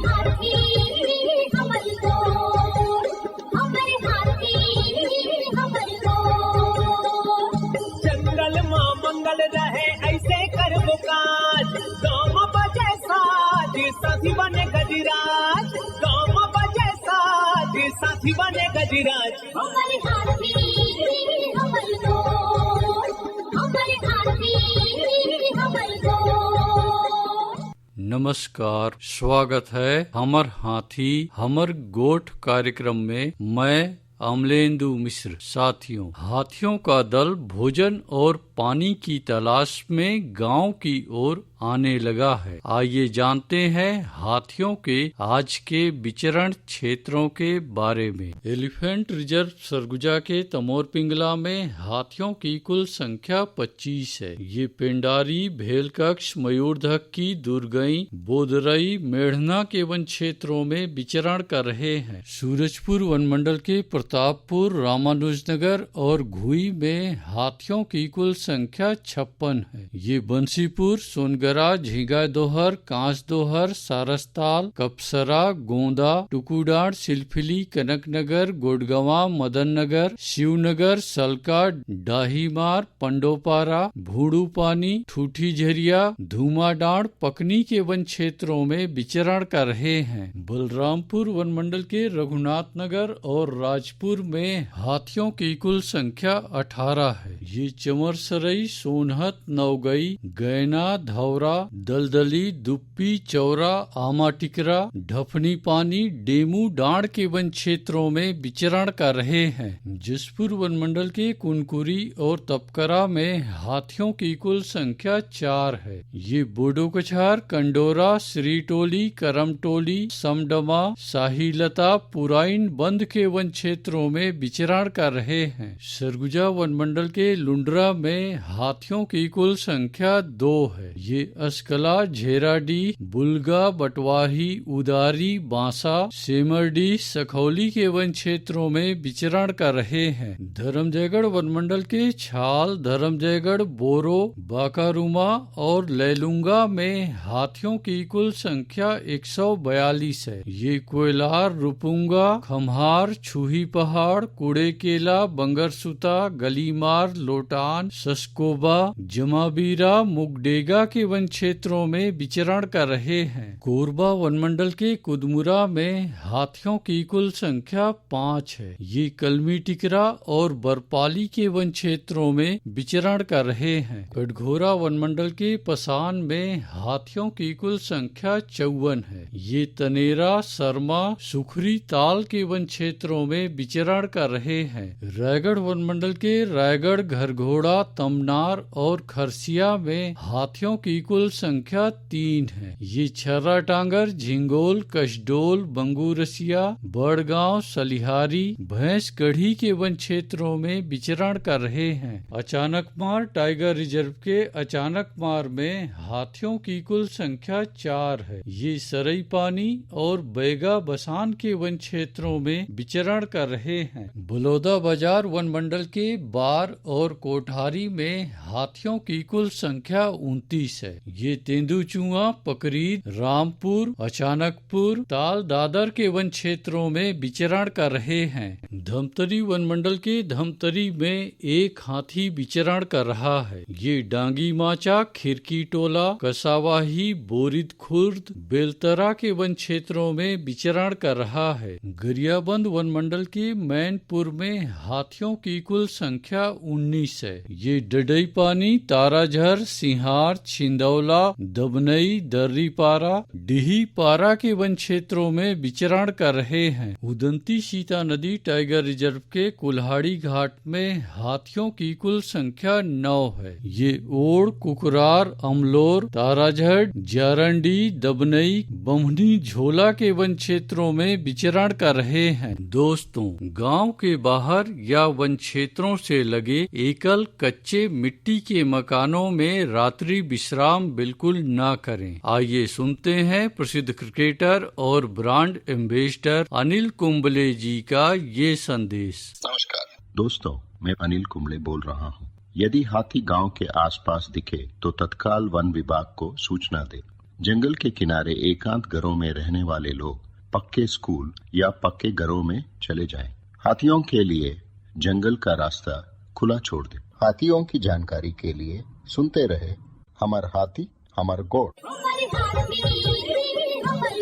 हाथी हमर गोर, हमर हाथी हमर गोर। जंगल मां मंगल रहे ऐसे करबो काज, गाँव बजे साज साथी बने गजराज, गाँव बजे साज साथी बने गजराज। हमर हाथी हमर गोर, हमर हाथी हमर गोर। नमस्कार, स्वागत है हमर हाथी हमर गोठ कार्यक्रम में। मैं अमलेंदु मिश्र। साथियों, हाथियों का दल भोजन और पानी की तलाश में गांव की ओर आने लगा है। आइए जानते हैं हाथियों के आज के विचरण क्षेत्रों के बारे में। एलिफेंट रिजर्व सरगुजा के तमोर पिंगला में हाथियों की कुल संख्या 25 है। ये पेंडारी, भेलकक्ष, मयूरधक्की, दुर्गई, बोदरई, मेढ़ना के वन क्षेत्रों में विचरण कर रहे हैं। सूरजपुर वन मंडल के प्रतापपुर, रामानुजनगर और घुई में हाथियों की कुल संख्या 56 है। ये बंसीपुर, सोनगढ़, झींगा दोहर, कांस दोहर, सारसताल, कपसरा, गोंदा, टुकुडार, सिलफिली, कनकनगर, गोडगवा, मदन नगर, शिवनगर, सलका, डाहीमार, पंडोपारा, भूडू पानी, ठूठी झरिया, धूमाडांड, पकनी के वन क्षेत्रों में विचरण कर रहे हैं। बलरामपुर वन मंडल के रघुनाथ नगर और राजपुर में हाथियों की कुल संख्या 18 है। ये चमरसरई, सोनहत, नवगई, गैना, धौरा, दलदली, दुप्पी, चौरा, आमा टिकरा, ढफनी पानी, डेमू डांड के वन क्षेत्रों में विचरण कर रहे हैं। जसपुर वन मंडल के कुनकुरी और तपकरा में हाथियों की कुल संख्या 4 है। ये बोडोकछार, कंडोरा, श्रीटोली, करमटोली, समडमा, शाहीलता, पुराइन बंद के वन क्षेत्रों में विचरण कर रहे हैं। सरगुजा वन मंडल के लुंडरा में हाथियों की कुल संख्या 2 है। ये अस्कला, झेराडी, बुलगा, बटवाही, उदारी, बांसा, सेमरडी, सखौली के वन क्षेत्रों में विचरण कर रहे हैं। धर्मजयगढ़ वन मंडल के छाल, धर्मजयगढ़, बोरो, बाकारुमा और लैलुंगा में हाथियों की कुल संख्या 142 है। ये कोयलार, रुपुंगा, खम्हार, छुही पहाड़, कुड़ेकेला, बंगरसुता, गलीमार, लोटान, सस्कोबा, जमाबीरा, मुगडेगा के वन क्षेत्रों में विचरण कर रहे हैं। कोरबा वन मंडल के कुदमुरा में हाथियों की कुल संख्या 5 है। ये कलमी टिकरा और बरपाली के वन क्षेत्रों में विचरण कर रहे हैं। कटघोरा वन मंडल के पसान में हाथियों की कुल संख्या 54 है। ये तनेरा, सरमा, सुखरी ताल के वन क्षेत्रों में विचरण कर रहे हैं। रायगढ़ वन मंडल के रायगढ़, घरघोड़ा, तमनार और खरसिया में हाथियों की कुल संख्या 3 है। ये छर्रा टांगर, झिंगोल, कशडोल, बंगूरसिया, बड़गांव, सलिहारी, भैंस गढ़ी के वन क्षेत्रों में विचरण कर रहे हैं। अचानकमार टाइगर रिजर्व के अचानकमार में हाथियों की कुल संख्या 4 है। ये सरई पानी और बैगा बसान के वन क्षेत्रों में विचरण कर रहे हैं। बलौदा बाजार वन मंडल के बार और कोठारी में हाथियों की कुल संख्या 29 है। ये तेंदुचुआ, पकरीद, रामपुर, अचानकपुर, ताल दादर के वन क्षेत्रों में विचरण कर रहे हैं। धमतरी वन मंडल के धमतरी में एक हाथी विचरण कर रहा है। ये डांगी माचा, खिरकी टोला, कसावाही, बोरिद खुर्द, बेलतरा के वन क्षेत्रों में विचरण कर रहा है। गरियाबंद वन मंडल के मैनपुर में हाथियों की कुल संख्या 19 है। ये डडई पानी, ताराझर, सिंहार, छिंदौला, दबनई, दर्रीपारा, डिहीपारा के वन क्षेत्रों में विचरण कर रहे हैं। उदंती सीता नदी टाइगर रिजर्व के कुल्हाड़ी घाट में हाथियों की कुल संख्या 9 है। ये ओड़, कुकरार, अमलोर, ताराझड़, जारंडी, दबनई, बमनी, झोला के वन क्षेत्रों में विचरण कर रहे हैं। दोस्तों, गांव के बाहर या वन क्षेत्रों से लगे एकल कच्चे मिट्टी के मकानों में रात्रि विश्राम बिल्कुल ना करें। आइए सुनते हैं प्रसिद्ध क्रिकेटर और ब्रांड एम्बेसडर अनिल कुंबले जी का ये संदेश। नमस्कार दोस्तों, मैं अनिल कुंबले बोल रहा हूँ। यदि हाथी गांव के आसपास दिखे तो तत्काल वन विभाग को सूचना दे। जंगल के किनारे एकांत घरों में रहने वाले लोग पक्के स्कूल या पक्के घरों में चले जाएं। हाथियों के लिए जंगल का रास्ता खुला छोड़ दे। हाथियों की जानकारी के लिए सुनते रहे हमर हाथी हमर गोठ। हमर हाथी हमर